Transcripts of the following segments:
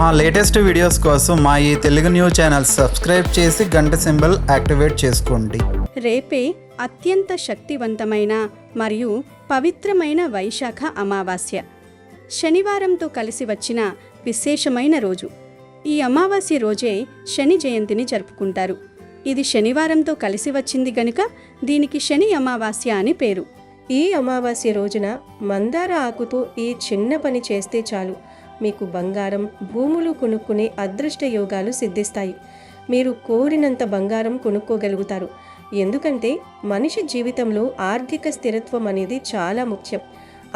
మా latest videos కోసం మా ఈ తెలుగు న్యూస్ ఛానల్ సబ్స్క్రైబ్ చేసి గంట సింబల్ యాక్టివేట్ చేసుకోండి. రేపే అత్యంత శక్తివంతమైన మరియు పవిత్రమైన వైశాఖ అమావాస్య. శనివారంతో కలిసి వచ్చిన విశేషమైన రోజు. ఈ అమావాస్య రోజే శని జయంతిని జరుపుకుంటారు. ఇది శనివారంతో కలిసి వచ్చింది గనుక దీనికి శని అమావాస్య అని పేరు. ఈ అమావాస్య రోజున మందార ఆకుతో ఈ చిన్న పని చేస్తే చాలు, మీకు బంగారం, భూములు కొనుక్కునే అదృష్ట యోగాలు సిద్ధిస్తాయి. మీరు కోరినంత బంగారం కొనుక్కోగలుగుతారు. ఎందుకంటే మనిషి జీవితంలో ఆర్థిక స్థిరత్వం అనేది చాలా ముఖ్యం.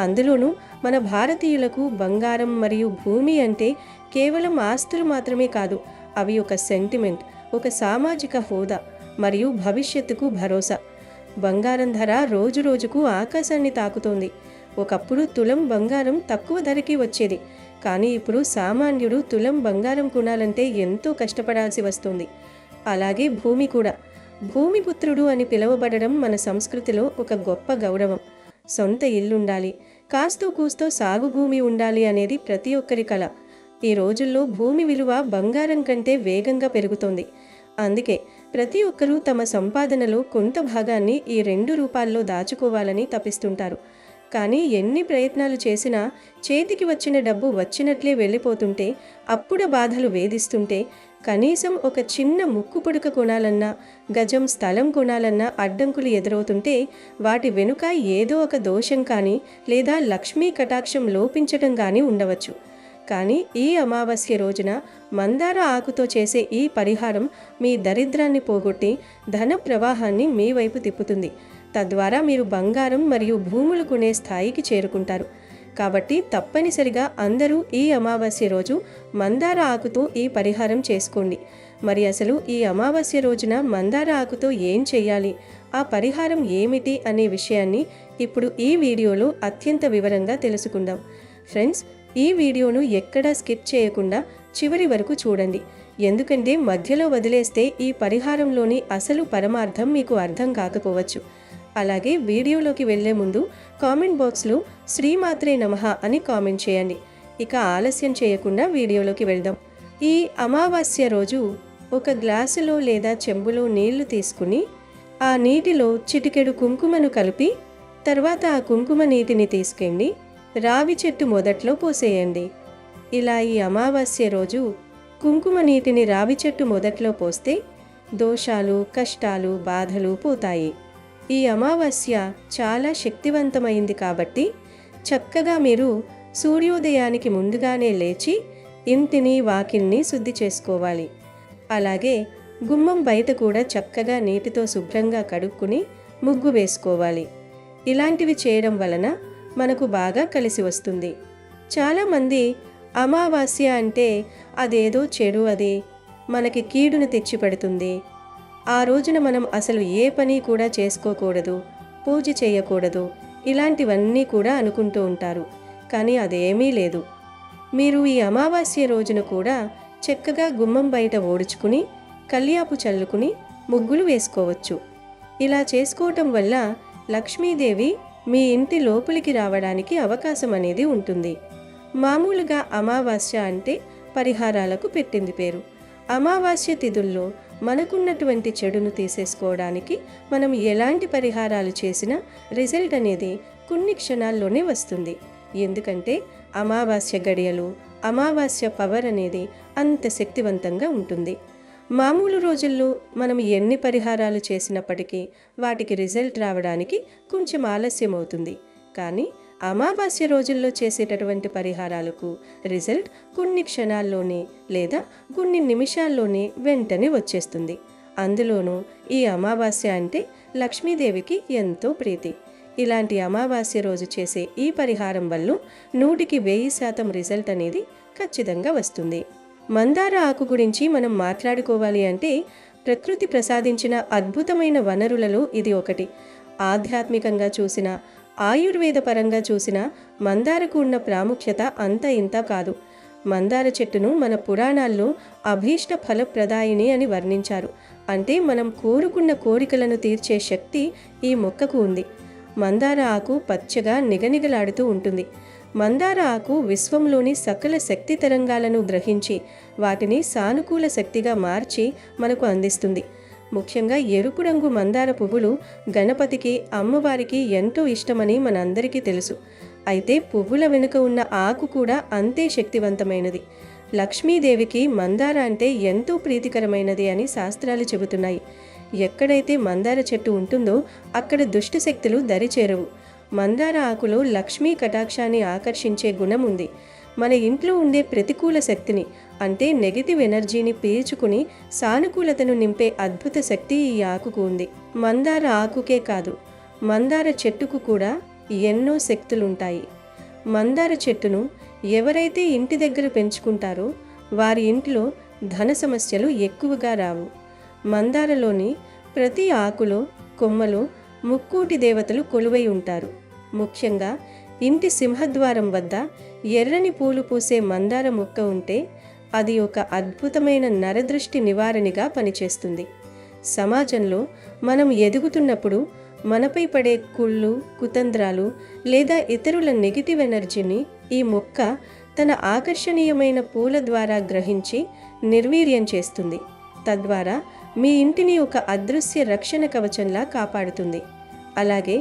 అందులోనూ మన భారతీయులకు బంగారం మరియు భూమి అంటే కేవలం ఆస్తులు మాత్రమే కాదు, అవి ఒక సెంటిమెంట్, ఒక సామాజిక హోదా మరియు భవిష్యత్తుకు భరోసా. బంగారం ధర రోజు రోజుకు ఆకాశాన్ని తాకుతోంది. ఒకప్పుడు తులం బంగారం తక్కువ ధరకి వచ్చేది, కానీ ఇప్పుడు సామాన్యుడు తులం బంగారం కొనాలంటే ఎంతో కష్టపడాల్సి వస్తుంది. అలాగే భూమి కూడా. భూమిపుత్రుడు అని పిలువబడడం మన సంస్కృతిలో ఒక గొప్ప గౌరవం. సొంత ఇల్లుండాలి, కాస్తో కూస్తో సాగు భూమి ఉండాలి అనేది ప్రతి ఒక్కరి కల. ఈ రోజుల్లో భూమి విలువ బంగారం కంటే వేగంగా పెరుగుతోంది. అందుకే ప్రతి ఒక్కరూ తమ సంపాదనలో కొంత భాగాన్ని ఈ 2 రూపాల్లో దాచుకోవాలని తపిస్తుంటారు. కానీ ఎన్ని ప్రయత్నాలు చేసినా చేతికి వచ్చిన డబ్బు వచ్చినట్లే వెళ్ళిపోతుంటే, అప్పుడ బాధలు వేధిస్తుంటే, కనీసం ఒక చిన్న ముక్కు పుడక కొనాలన్నా, గజం స్థలం కొనాలన్నా అడ్డంకులు ఎదురవుతుంటే, వాటి వెనుక ఏదో ఒక దోషం కానీ లేదా లక్ష్మీ కటాక్షం లోపించడం కానీ ఉండవచ్చు. కానీ ఈ అమావాస్య రోజున మందార ఆకుతో చేసే ఈ పరిహారం మీ దరిద్రాన్ని పోగొట్టి ధన ప్రవాహాన్ని మీ వైపు తిప్పుతుంది. తద్వారా మీరు బంగారం మరియు భూములు కొనే స్థాయికి చేరుకుంటారు. కాబట్టి తప్పనిసరిగా అందరూ ఈ అమావాస్య రోజు మందార ఆకుతో ఈ పరిహారం చేసుకోండి. మరి అసలు ఈ అమావాస్య రోజున మందార ఆకుతో ఏం చేయాలి, ఆ పరిహారం ఏమిటి అనే విషయాన్ని ఇప్పుడు ఈ వీడియోలో అత్యంత వివరంగా తెలుసుకుందాం. ఫ్రెండ్స్, ఈ వీడియోను ఎక్కడా స్కిప్ చేయకుండా చివరి వరకు చూడండి. ఎందుకంటే మధ్యలో వదిలేస్తే ఈ పరిహారంలోని అసలు పరమార్థం మీకు అర్థం కాకపోవచ్చు. అలాగే వీడియోలోకి వెళ్లే ముందు కామెంట్ బాక్స్లో శ్రీమాత్రే నమః అని కామెంట్ చేయండి. ఇక ఆలస్యం చేయకుండా వీడియోలోకి వెళ్దాం. ఈ అమావాస్య రోజు ఒక గ్లాసులో లేదా చెంబులో నీళ్లు తీసుకుని ఆ నీటిలో చిటికెడు కుంకుమను కలిపి తర్వాత ఆ కుంకుమ నీటిని తీసుకెళ్ళి రావి చెట్టు మొదట్లో పోసేయండి. ఇలా ఈ అమావాస్య రోజు కుంకుమ నీటిని రావి చెట్టు మొదట్లో పోస్తే దోషాలు, కష్టాలు, బాధలు పోతాయి. ఈ అమావాస్య చాలా శక్తివంతమైంది కాబట్టి చక్కగా మీరు సూర్యోదయానికి ముందుగానే లేచి ఇంటిని, వాకిల్ని శుద్ధి చేసుకోవాలి. అలాగే గుమ్మం బయట కూడా చక్కగా నీటితో శుభ్రంగా కడుక్కుని ముగ్గు వేసుకోవాలి. ఇలాంటివి చేయడం వలన మనకు బాగా కలిసి వస్తుంది. చాలామంది అమావాస్య అంటే అదేదో చెడు, అది మనకి కీడును తెచ్చిపెడుతుంది, ఆ రోజున మనం అసలు ఏ పని కూడా చేసుకోకూడదు, పూజ చేయకూడదు, ఇలాంటివన్నీ కూడా అనుకుంటూ ఉంటారు. కానీ అదేమీ లేదు. మీరు ఈ అమావాస్య రోజున కూడా చక్కగా గుమ్మం బయట ఓడుచుకుని కల్యాపు చల్లుకుని ముగ్గులు వేసుకోవచ్చు. ఇలా చేసుకోవటం వల్ల లక్ష్మీదేవి మీ ఇంటి లోపలికి రావడానికి అవకాశం అనేది ఉంటుంది. మామూలుగా అమావాస్య అంటే పరిహారాలకు పెట్టింది పేరు. అమావాస్య తిథుల్లో మనకున్నటువంటి చెడును తీసేసుకోవడానికి మనం ఎలాంటి పరిహారాలు చేసినా రిజల్ట్ అనేది కొన్ని క్షణాల్లోనే వస్తుంది. ఎందుకంటే అమావాస్య గడియలు, అమావాస్య పవర్ అనేది అంత శక్తివంతంగా ఉంటుంది. మామూలు రోజుల్లో మనం ఎన్ని పరిహారాలు చేసినప్పటికీ వాటికి రిజల్ట్ రావడానికి కొంచెం ఆలస్యం అవుతుంది. కానీ అమావాస్య రోజుల్లో చేసేటటువంటి పరిహారాలకు రిజల్ట్ కొన్ని క్షణాల్లోనే లేదా కొన్ని నిమిషాల్లోనే వెంటనే వచ్చేస్తుంది. అందులోనూ ఈ అమావాస్య అంటే లక్ష్మీదేవికి ఎంతో ప్రీతి. ఇలాంటి అమావాస్య రోజు చేసే ఈ పరిహారం వల్ల 100% రిజల్ట్ అనేది ఖచ్చితంగా వస్తుంది. మందార ఆకు గురించి మనం మాట్లాడుకోవాలి అంటే ప్రకృతి ప్రసాదించిన అద్భుతమైన వనరులలో ఇది ఒకటి. ఆధ్యాత్మికంగా చూసినా, ఆయుర్వేద పరంగా చూసినా మందారకు ఉన్న ప్రాముఖ్యత అంత ఇంత కాదు. మందార చెట్టును మన పురాణాల్లో అభీష్ట ఫలప్రదాయిని అని వర్ణించారు. అంటే మనం కోరుకున్న కోరికలను తీర్చే శక్తి ఈ మొక్కకు ఉంది. మందార ఆకు పచ్చగా నిగనిగలాడుతూ ఉంటుంది. మందార ఆకు విశ్వంలోని సకల శక్తి తరంగాలను గ్రహించి వాటిని సానుకూల శక్తిగా మార్చి మనకు అందిస్తుంది. ముఖ్యంగా ఎరుపు రంగు మందార పువ్వులు గణపతికి, అమ్మవారికి ఎంతో ఇష్టమని మనందరికీ తెలుసు. అయితే పువ్వుల వెనుక ఉన్న ఆకు కూడా అంతే శక్తివంతమైనది. లక్ష్మీదేవికి మందార అంటే ఎంతో ప్రీతికరమైనది అని శాస్త్రాలు చెబుతున్నాయి. ఎక్కడైతే మందార చెట్టు ఉంటుందో అక్కడ దుష్ట శక్తులు దరిచేరవు. మందార ఆకులో లక్ష్మీ కటాక్షాన్ని ఆకర్షించే గుణం ఉంది. మన ఇంట్లో ఉండే ప్రతికూల శక్తిని అంటే నెగిటివ్ ఎనర్జీని పీల్చుకుని సానుకూలతను నింపే అద్భుత శక్తి ఈ ఆకుకు ఉంది. మందార ఆకుకే కాదు, మందార చెట్టుకు కూడా ఎన్నో శక్తులుంటాయి. మందార చెట్టును ఎవరైతే ఇంటి దగ్గర పెంచుకుంటారో వారి ఇంట్లో ధన సమస్యలు ఎక్కువగా రావు. మందారలోని ప్రతి ఆకులో, కొమ్మలో ముక్కోటి దేవతలు కొలువై ఉంటారు. ముఖ్యంగా ఇంటి సింహద్వారం వద్ద ఎర్రని పూలు పూసే మందార మొక్క ఉంటే అది ఒక అద్భుతమైన నరదృష్టి నివారణగా పనిచేస్తుంది. సమాజంలో మనం ఎదుగుతున్నప్పుడు మనపై పడే కుళ్ళు, కుతంత్రాలు లేదా ఇతరుల నెగిటివ్ ఎనర్జీని ఈ మొక్క తన ఆకర్షణీయమైన పూల ద్వారా గ్రహించి నిర్వీర్యం చేస్తుంది. తద్వారా మీ ఇంటిని ఒక అదృశ్య రక్షణ కవచంలా కాపాడుతుంది. అలాగే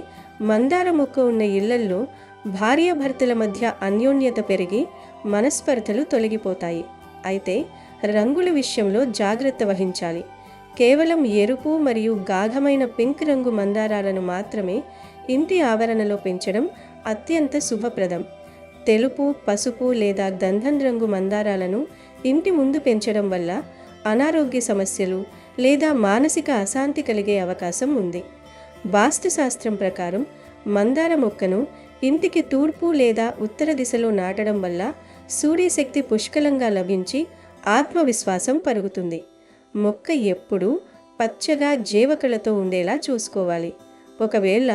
మందార మొక్క ఉన్న ఇళ్లల్లో భార్యాభర్తల మధ్య అన్యోన్యత పెరిగి మనస్పర్ధలు తొలగిపోతాయి. అయితే రంగుల విషయంలో జాగ్రత్త వహించాలి. కేవలం ఎరుపు మరియు గాఢమైన పింక్ రంగు మందారాలను మాత్రమే ఇంటి ఆవరణలో పెంచడం అత్యంత శుభప్రదం. తెలుపు, పసుపు లేదా గంధం రంగు మందారాలను ఇంటి ముందు పెంచడం వల్ల అనారోగ్య సమస్యలు లేదా మానసిక అశాంతి కలిగే అవకాశం ఉంది. వాస్తుశాస్త్రం ప్రకారం మందార మొక్కను ఇంటికి తూర్పు లేదా ఉత్తర దిశలో నాటడం వల్ల సూర్యశక్తి పుష్కలంగా లభించి ఆత్మవిశ్వాసం పెరుగుతుంది. మొక్క ఎప్పుడూ పచ్చగా జీవకళతో ఉండేలా చూసుకోవాలి. ఒకవేళ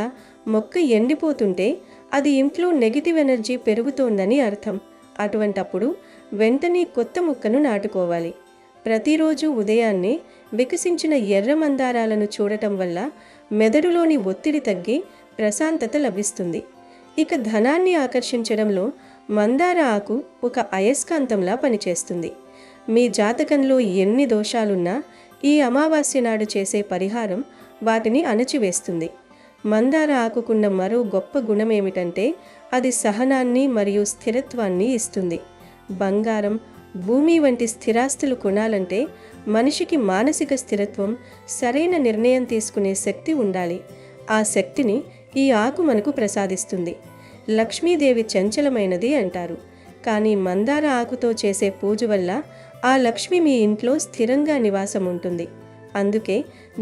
మొక్క ఎండిపోతుంటే అది ఇంట్లో నెగిటివ్ ఎనర్జీ పెరుగుతోందని అర్థం. అటువంటప్పుడు వెంటనే కొత్త మొక్కను నాటుకోవాలి. ప్రతిరోజు ఉదయాన్నే వికసించిన ఎర్ర మందారాలను చూడటం వల్ల మెదడులోని ఒత్తిడి తగ్గి ప్రశాంతత లభిస్తుంది. ఇక ధనాన్ని ఆకర్షించడంలో మందార ఆకు ఒక అయస్కాంతంలా పనిచేస్తుంది. మీ జాతకంలో ఎన్ని దోషాలున్నా ఈ అమావాస్య నాడు చేసే పరిహారం వాటిని అణచివేస్తుంది. మందార ఆకుకున్న మరో గొప్ప గుణం ఏమిటంటే అది సహనాన్ని మరియు స్థిరత్వాన్ని ఇస్తుంది. బంగారం, భూమి వంటి స్థిరాస్తులు కొనాలంటే మనిషికి మానసిక స్థిరత్వం, సరైన నిర్ణయం తీసుకునే శక్తి ఉండాలి. ఆ శక్తిని ఈ ఆకు మనకు ప్రసాదిస్తుంది. లక్ష్మీదేవి చంచలమైనది అంటారు, కానీ మందార ఆకుతో చేసే పూజ వల్ల ఆ లక్ష్మి మీ ఇంట్లో స్థిరంగా నివాసం ఉంటుంది. అందుకే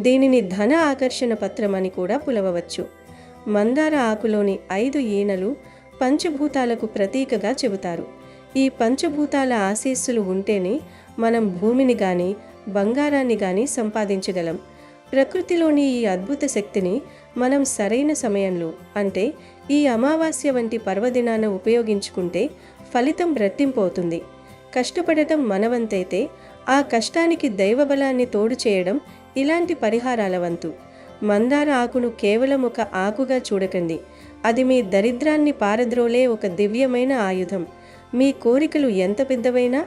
దీనిని ధన ఆకర్షణ పత్రం అని కూడా పిలవవచ్చు. మందార ఆకులోని 5 ఈనెలు పంచభూతాలకు ప్రతీకగా చెబుతారు. ఈ పంచభూతాల ఆశీస్సులు ఉంటేనే మనం భూమిని కానీ బంగారాన్ని కానీ సంపాదించగలం. ప్రకృతిలోని ఈ అద్భుత శక్తిని మనం సరైన సమయంలో అంటే ఈ అమావాస్య వంటి పర్వదినాన ఉపయోగించుకుంటే ఫలితం రెట్టింపు అవుతుంది. కష్టపడటం మనవంతైతే ఆ కష్టానికి దైవబలాన్ని తోడు చేయడం ఇలాంటి పరిహారాల వంతు. మందార ఆకును కేవలం ఒక ఆకుగా చూడకండి, అది మీ దరిద్రాన్ని పారద్రోలే ఒక దివ్యమైన ఆయుధం. మీ కోరికలు ఎంత పెద్దవైనా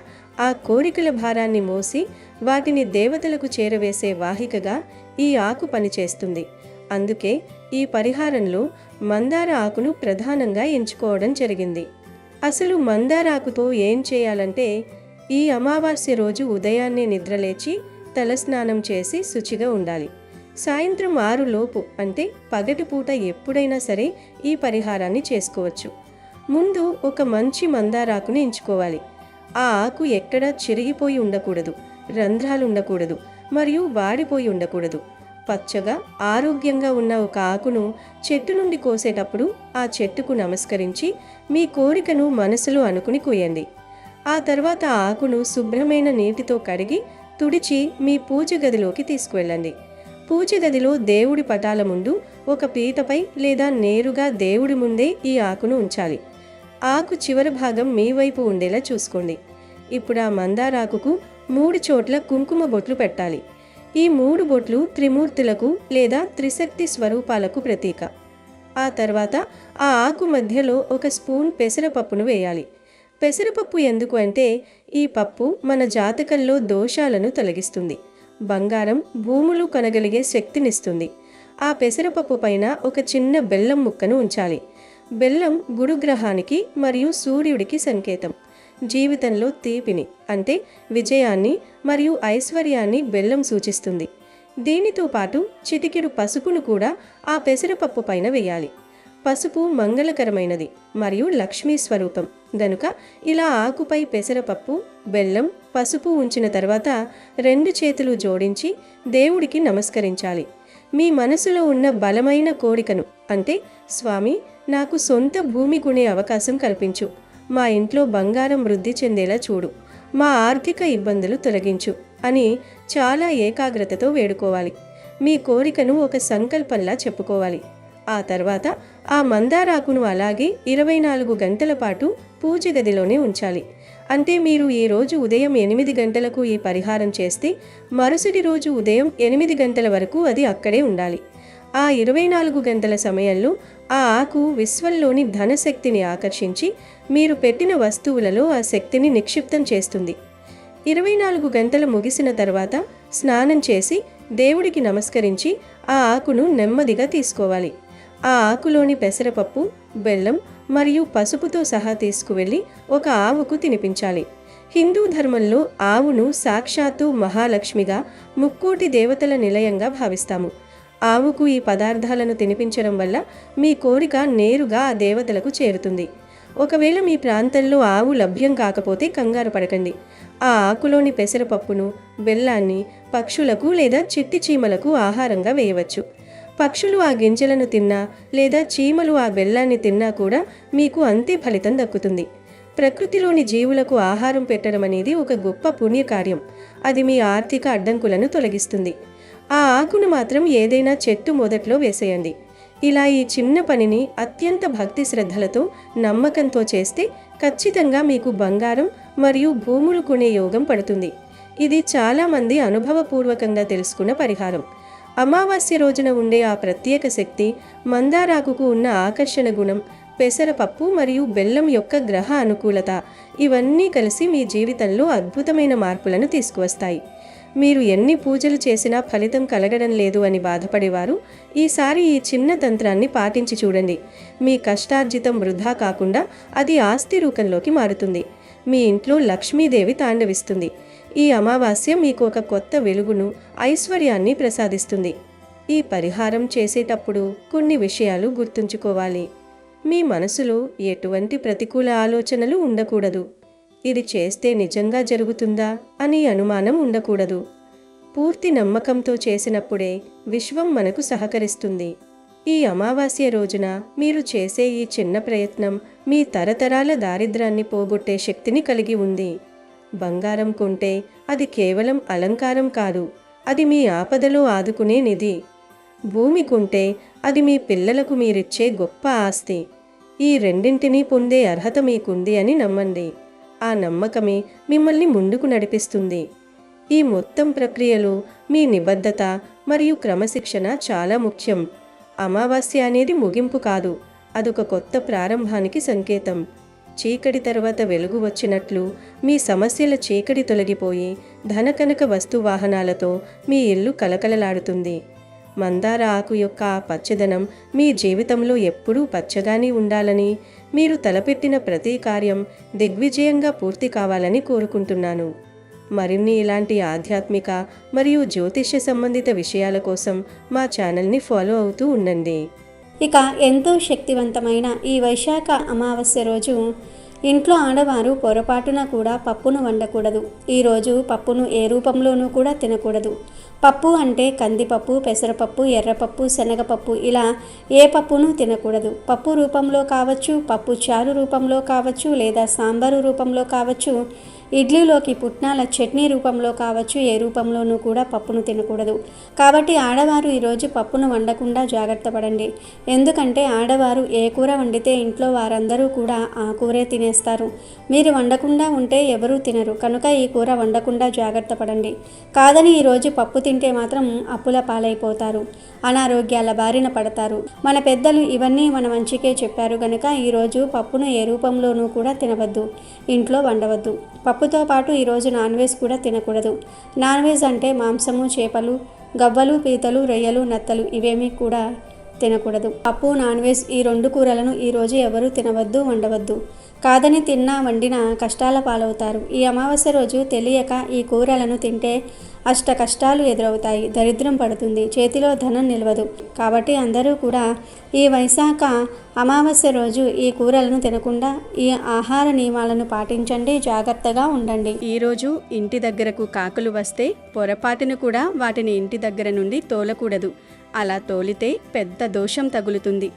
ఆ కోరికల భారాన్ని మోసి వాటిని దేవతలకు చేరవేసే వాహికగా ఈ ఆకు పనిచేస్తుంది. అందుకే ఈ పరిహారంలో మందార ఆకును ప్రధానంగా ఎంచుకోవడం జరిగింది. అసలు మందార ఆకుతో ఏం చేయాలంటే, ఈ అమావాస్య రోజు ఉదయాన్నే నిద్రలేచి తలస్నానం చేసి శుచిగా ఉండాలి. సాయంత్రం 6 లోపు అంటే పగటిపూట ఎప్పుడైనా సరే ఈ పరిహారాన్ని చేసుకోవచ్చు. ముందు ఒక మంచి మందారాకుని ఎంచుకోవాలి. ఆ ఆకు ఎక్కడా చిరిగిపోయి ఉండకూడదు, రంధ్రాలు ఉండకూడదు మరియు వాడిపోయి ఉండకూడదు. పచ్చగా ఆరోగ్యంగా ఉన్న ఒక ఆకును చెట్టు నుండి కోసేటప్పుడు ఆ చెట్టుకు నమస్కరించి మీ కోరికను మనసులో అనుకుని కోయండి. ఆ తర్వాత ఆ ఆకును శుభ్రమైన నీటితో కడిగి తుడిచి మీ పూజ గదిలోకి తీసుకువెళ్ళండి. పూజ గదిలో దేవుడి పటాల ముందు ఒక పీటపై లేదా నేరుగా దేవుడి ముందే ఈ ఆకును ఉంచాలి. ఆకు చివరి భాగం మీ వైపు ఉండేలా చూసుకోండి. ఇప్పుడు ఆ మందారాకుకు 3 చోట్ల కుంకుమ బొట్లు పెట్టాలి. ఈ 3 బొట్లు త్రిమూర్తులకు లేదా త్రిశక్తి స్వరూపాలకు ప్రతీక. ఆ తర్వాత ఆ ఆకు మధ్యలో ఒక స్పూన్ పెసరపప్పును వేయాలి. పెసరపప్పు ఎందుకు అంటే ఈ పప్పు మన జాతకంలో దోషాలను తొలగిస్తుంది, బంగారం భూములు కొనగలిగే శక్తినిస్తుంది. ఆ పెసరపప్పు పైన ఒక చిన్న బెల్లం ముక్కను ఉంచాలి. బెల్లం గురుగ్రహానికి మరియు సూర్యుడికి సంకేతం. జీవితంలో తీపిని అంటే విజయాన్ని మరియు ఐశ్వర్యాన్ని బెల్లం సూచిస్తుంది. దీనితో పాటు చిటికెడు పసుపును కూడా ఆ పెసరపప్పు పైన వేయాలి. పసుపు మంగళకరమైనది మరియు లక్ష్మీ స్వరూపం గనుక ఇలా ఆకుపై పెసరపప్పు, బెల్లం, పసుపు ఉంచిన తర్వాత 2 చేతులు జోడించి దేవుడికి నమస్కరించాలి. మీ మనసులో ఉన్న బలమైన కోరికను అంటే స్వామి, నాకు సొంత భూమి కొనే అవకాశం కల్పించు, మా ఇంట్లో బంగారం వృద్ధి చెందేలా చూడు, మా ఆర్థిక ఇబ్బందులు తొలగించు అని చాలా ఏకాగ్రతతో వేడుకోవాలి. మీ కోరికను ఒక సంకల్పంలా చెప్పుకోవాలి. ఆ తర్వాత ఆ మందారాకును అలాగే 24 గంటల పాటు పూజ గదిలోనే ఉంచాలి. అంటే మీరు ఈ రోజు ఉదయం 8 గంటలకు ఈ పరిహారం చేస్తే మరుసటి రోజు ఉదయం 8 గంటల వరకు అది అక్కడే ఉండాలి. ఆ 24 గంటల సమయంలో ఆ ఆకు విశ్వంలోని ధనశక్తిని ఆకర్షించి మీరు పెట్టిన వస్తువులలో ఆ శక్తిని నిక్షిప్తం చేస్తుంది. 24 గంటలు ముగిసిన తర్వాత స్నానం చేసి దేవుడికి నమస్కరించి ఆ ఆకును నెమ్మదిగా తీసుకోవాలి. ఆ ఆకులోని పెసరపప్పు, బెల్లం మరియు పసుపుతో సహా తీసుకువెళ్ళి ఒక ఆవుకు తినిపించాలి. హిందూ ధర్మంలో ఆవును సాక్షాత్తు మహాలక్ష్మిగా, ముక్కోటి దేవతల నిలయంగా భావిస్తాము. ఆవుకు ఈ పదార్థాలను తినిపించడం వల్ల మీ కోరిక నేరుగా ఆ దేవతలకు చేరుతుంది. ఒకవేళ మీ ప్రాంతంలో ఆవు లభ్యం కాకపోతే కంగారు పడకండి. ఆ ఆకులోని పెసరపప్పును, బెల్లాన్ని పక్షులకు లేదా చిట్టి చీమలకు ఆహారంగా వేయవచ్చు. పక్షులు ఆ గింజలను తిన్నా లేదా చీమలు ఆ బెల్లాన్ని తిన్నా కూడా మీకు అంతే ఫలితం దక్కుతుంది. ప్రకృతిలోని జీవులకు ఆహారం పెట్టడం అనేది ఒక గొప్ప పుణ్యకార్యం. అది మీ ఆర్థిక అడ్డంకులను తొలగిస్తుంది. ఆ ఆకును మాత్రం ఏదైనా చెట్టు మొదట్లో వేసేయండి. ఇలా ఈ చిన్న పనిని అత్యంత భక్తి శ్రద్ధలతో, నమ్మకంతో చేస్తే ఖచ్చితంగా మీకు బంగారం మరియు భూములు కొనే యోగం పడుతుంది. ఇది చాలామంది అనుభవపూర్వకంగా తెలుసుకున్న పరిహారం. అమావాస్య రోజున ఉండే ఆ ప్రత్యేక శక్తి, మందారాకుకు ఉన్న ఆకర్షణ గుణం, పెసరపప్పు మరియు బెల్లం యొక్క గ్రహ అనుకూలత ఇవన్నీ కలిసి మీ జీవితంలో అద్భుతమైన మార్పులను తీసుకువస్తాయి. మీరు ఎన్ని పూజలు చేసినా ఫలితం కలగడం లేదు అని బాధపడేవారు ఈసారి ఈ చిన్న తంత్రాన్ని పాటించి చూడండి. మీ కష్టార్జితం వృధా కాకుండా అది ఆస్తి రూపంలోకి మారుతుంది. మీ ఇంట్లో లక్ష్మీదేవి తాండవిస్తుంది. ఈ అమావాస్య మీకు ఒక కొత్త వెలుగును, ఐశ్వర్యాన్ని ప్రసాదిస్తుంది. ఈ పరిహారం చేసేటప్పుడు కొన్ని విషయాలు గుర్తుంచుకోవాలి. మీ మనసులో ఎటువంటి ప్రతికూల ఆలోచనలు ఉండకూడదు. ఇది చేస్తే నిజంగా జరుగుతుందా అని అనుమానం ఉండకూడదు. పూర్తి నమ్మకంతో చేసినప్పుడే విశ్వం మనకు సహకరిస్తుంది. ఈ అమావాస్య రోజున మీరు చేసే ఈ చిన్న ప్రయత్నం మీ తరతరాల దారిద్ర్యాన్ని పోగొట్టే శక్తిని కలిగి ఉంది. బంగారం కొంటే అది కేవలం అలంకారం కాదు, అది మీ ఆపదలో ఆదుకునే నిధి. భూమి కొంటే అది మీ పిల్లలకు మీరిచ్చే గొప్ప ఆస్తి. ఈ రెండింటినీ పొందే అర్హత మీకుంది అని నమ్మండి. ఆ నమ్మకమే మిమ్మల్ని ముందుకు నడిపిస్తుంది. ఈ మొత్తం ప్రక్రియలో మీ నిబద్ధత మరియు క్రమశిక్షణ చాలా ముఖ్యం. అమావాస్య అనేది ముగింపు కాదు, అదొక కొత్త ప్రారంభానికి సంకేతం. చీకటి తర్వాత వెలుగు వచ్చినట్లు మీ సమస్యల చీకటి తొలగిపోయి ధనకనక వస్తువాహనాలతో మీ ఇల్లు కలకలలాడుతుంది. మందార ఆకు యొక్క ఆ పచ్చదనం మీ జీవితంలో ఎప్పుడూ పచ్చగానే ఉండాలని, మీరు తలపెట్టిన ప్రతి కార్యం దిగ్విజయంగా పూర్తి కావాలని కోరుకుంటున్నాను. మరిన్ని ఇలాంటి ఆధ్యాత్మిక మరియు జ్యోతిష్య సంబంధిత విషయాల కోసం మా ఛానల్ని ఫాలో అవుతూ ఉండండి. ఇక ఎంతో శక్తివంతమైన ఈ వైశాఖ అమావాస్య రోజు ఇంట్లో ఆడవారు పొరపాటున కూడా పప్పును వండకూడదు. ఈరోజు పప్పును ఏ రూపంలోనూ కూడా తినకూడదు. పప్పు అంటే కందిపప్పు, పెసరపప్పు, ఎర్రపప్పు, శనగపప్పు ఇలా ఏ పప్పును తినకూడదు. పప్పు రూపంలో కావచ్చు, పప్పు చారు రూపంలో కావచ్చు, లేదా సాంబారు రూపంలో కావచ్చు, ఇడ్లీలోకి పుట్నాల చట్నీ రూపంలో కావచ్చు, ఏ రూపంలోనూ కూడా పప్పును తినకూడదు. కాబట్టి ఆడవారు ఈరోజు పప్పును వండకుండా జాగ్రత్త పడండి. ఎందుకంటే ఆడవారు ఏ కూర వండితే ఇంట్లో వారందరూ కూడా ఆ కూరే తినేస్తారు. మీరు వండకుండా ఉంటే ఎవరూ తినరు. కనుక ఈ కూర వండకుండా జాగ్రత్త పడండి. కాదని ఈరోజు పప్పు తింటే మాత్రం అప్పుల పాలైపోతారు. అనారోగ్యాల బారిన పడతారు. మన పెద్దలు ఇవన్నీ మన మంచికే చెప్పారు గనుక ఈరోజు పప్పును ఏ రూపంలోనూ కూడా తినవద్దు, ఇంట్లో వండవద్దు. పప్పుతో పాటు ఈరోజు నాన్ వెజ్ కూడా తినకూడదు. నాన్ వెజ్ అంటే మాంసము, చేపలు, గవ్వలు, పీతలు, రొయ్యలు, నత్తలు ఇవేమీ కూడా తినకూడదు. పప్పు, నాన్ వెజ్ ఈ 2 కూరలను ఈరోజు ఎవరూ తినవద్దు, వండవద్దు. కాదని తిన్నా వండినా కష్టాల పాలవుతారు. ఈ అమావాస్య రోజు తెలియక ఈ కూరలను తింటే అష్ట కష్టాలు ఎదురవుతాయి, దరిద్రం పడుతుంది, చేతిలో ధనం నిలవదు. కాబట్టి అందరూ కూడా ఈ వైశాఖ అమావాస్య రోజు ఈ కూరలను తినకుండా ఈ ఆహార నియమాలను పాటించండి, జాగ్రత్తగా ఉండండి. ఈరోజు ఇంటి దగ్గరకు కాకులు వస్తే పొరపాటును కూడా వాటిని ఇంటి దగ్గర నుండి తోలకూడదు. అలా తోలితే పెద్ద దోషం తగులుతుంది.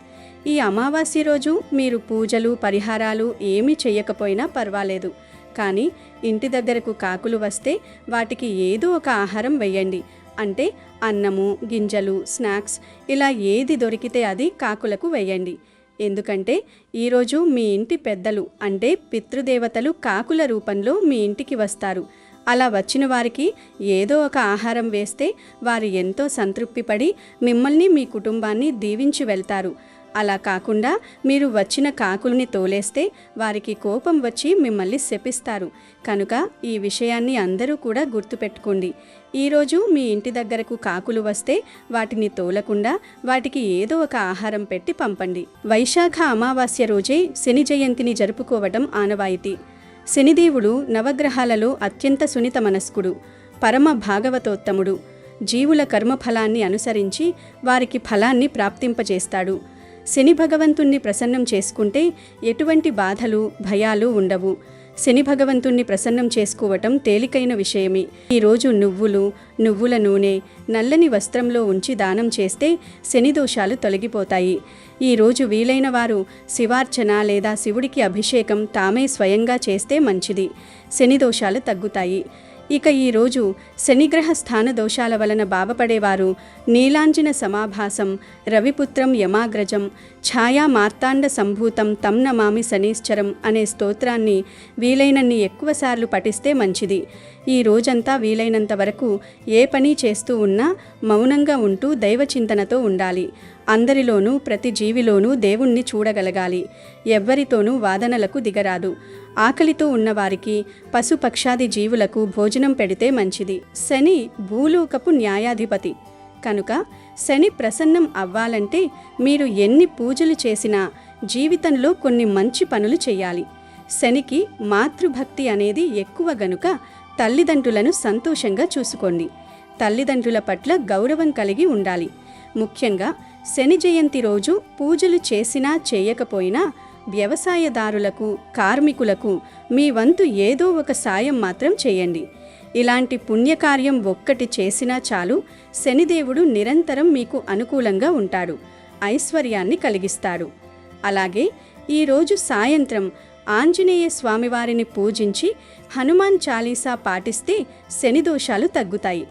ఈ అమావాస్య రోజు మీరు పూజలు, పరిహారాలు ఏమీ చేయకపోయినా పర్వాలేదు. కానీ ఇంటి దగ్గరకు కాకులు వస్తే వాటికి ఏదో ఒక ఆహారం వేయండి. అంటే అన్నము, గింజలు, స్నాక్స్ ఇలా ఏది దొరికితే అది కాకులకు వేయండి. ఎందుకంటే ఈరోజు మీ ఇంటి పెద్దలు అంటే పితృదేవతలు కాకుల రూపంలో మీ ఇంటికి వస్తారు. అలా వచ్చిన వారికి ఏదో ఒక ఆహారం వేస్తే వారు ఎంతో సంతృప్తిపడి మిమ్మల్ని, మీ కుటుంబాన్ని దీవించి వెళ్తారు. అలా కాకుండా మీరు వచ్చిన కాకుల్ని తోలేస్తే వారికి కోపం వచ్చి మిమ్మల్ని శపిస్తారు. కనుక ఈ విషయాన్ని అందరూ కూడా గుర్తుపెట్టుకోండి. ఈరోజు మీ ఇంటి దగ్గరకు కాకులు వస్తే వాటిని తోలకుండా వాటికి ఏదో ఒక ఆహారం పెట్టి పంపండి. వైశాఖ అమావాస్య రోజే శని జయంతిని జరుపుకోవటం ఆనవాయితీ. శనిదేవుడు నవగ్రహాలలో అత్యంత సున్నిత మనస్కుడు, పరమ భాగవతోత్తముడు. జీవుల కర్మఫలాన్ని అనుసరించి వారికి ఫలాన్ని ప్రాప్తింపజేస్తాడు. శని భగవంతుణ్ణి ప్రసన్నం చేసుకుంటే ఎటువంటి బాధలు, భయాలు ఉండవు. శని భగవంతుణ్ణి ప్రసన్నం చేసుకోవటం తేలికైన విషయమే. ఈరోజు నువ్వుల నూనె నల్లని వస్త్రంలో ఉంచి దానం చేస్తే శని దోషాలు తొలగిపోతాయి. ఈరోజు వీలైన వారు శివార్చన లేదా శివుడికి అభిషేకం తామే స్వయంగా చేస్తే మంచిది. శని దోషాలు తగ్గుతాయి. ఇక ఈరోజు శనిగ్రహ స్థాన దోషాల వలన బాధపడేవారు నీలాంజన సమాభాసం, రవిపుత్రం యమాగ్రజం, ఛాయా మార్తాండ సంభూతం తం నమామి శనీశ్చరం అనే స్తోత్రాన్ని వీలైనన్ని ఎక్కువసార్లు పఠిస్తే మంచిది. ఈ రోజంతా వీలైనంత వరకు ఏ పని చేస్తూ ఉన్నా మౌనంగా ఉంటూ దైవచింతనతో ఉండాలి. అందరిలోనూ, ప్రతి జీవిలోనూ దేవుణ్ణి చూడగలగాలి. ఎవ్వరితోనూ వాదనలకు దిగరాదు. ఆకలితో ఉన్నవారికి, పశుపక్షాది జీవులకు భోజనం పెడితే మంచిది. శని భూలోకపు న్యాయాధిపతి కనుక శని ప్రసన్నం అవ్వాలంటే మీరు ఎన్ని పూజలు చేసినా జీవితంలో కొన్ని మంచి పనులు చేయాలి. శనికి మాతృభక్తి అనేది ఎక్కువ గనుక తల్లిదండ్రులను సంతోషంగా చూసుకోండి. తల్లిదండ్రుల పట్ల గౌరవం కలిగి ఉండాలి. ముఖ్యంగా శని జయంతి రోజు పూజలు చేసినా చేయకపోయినా వ్యవసాయదారులకు, కార్మికులకు మీ వంతు ఏదో ఒక సాయం మాత్రం చేయండి. ఇలాంటి పుణ్యకార్యం ఒక్కటి చేసినా చాలు, శనిదేవుడు నిరంతరం మీకు అనుకూలంగా ఉంటాడు, ఐశ్వర్యాన్ని కలిగిస్తాడు. అలాగే ఈరోజు సాయంత్రం ఆంజనేయ స్వామివారిని పూజించి హనుమాన్ చాలీసా పాటిస్తే శనిదోషాలు తగ్గుతాయి.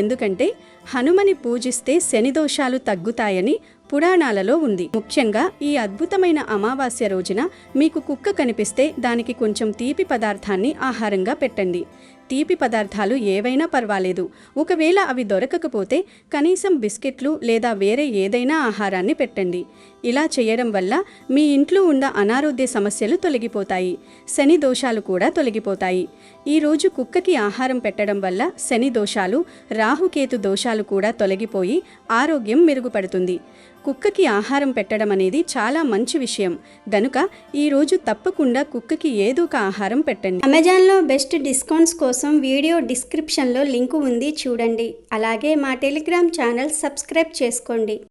ఎందుకంటే హనుమని పూజిస్తే శనిదోషాలు తగ్గుతాయని పురాణాలలో ఉంది. ముఖ్యంగా ఈ అద్భుతమైన అమావాస్య రోజున మీకు కుక్క కనిపిస్తే దానికి కొంచెం తీపి పదార్థాన్ని ఆహారంగా పెట్టండి. తీపి పదార్థాలు ఏవైనా పర్వాలేదు. ఒకవేళ అవి దొరకకపోతే కనీసం బిస్కెట్లు లేదా వేరే ఏదైనా ఆహారాన్ని పెట్టండి. ఇలా చేయడం వల్ల మీ ఇంట్లో ఉన్న అనారోగ్య సమస్యలు తొలగిపోతాయి, శని దోషాలు కూడా తొలగిపోతాయి. ఈరోజు కుక్కకి ఆహారం పెట్టడం వల్ల శని దోషాలు, రాహుకేతు దోషాలు కూడా తొలగిపోయి ఆరోగ్యం మెరుగుపడుతుంది. కుక్కకి ఆహారం పెట్టడం అనేది చాలా మంచి విషయం గనుక ఈరోజు తప్పకుండా కుక్కకి ఏదో ఒక ఆహారం పెట్టండి. అమెజాన్లో బెస్ట్ డిస్కౌంట్స్ కోసం వీడియో డిస్క్రిప్షన్లో లింకు ఉంది, చూడండి. అలాగే మా టెలిగ్రామ్ ఛానల్ సబ్స్క్రైబ్ చేసుకోండి.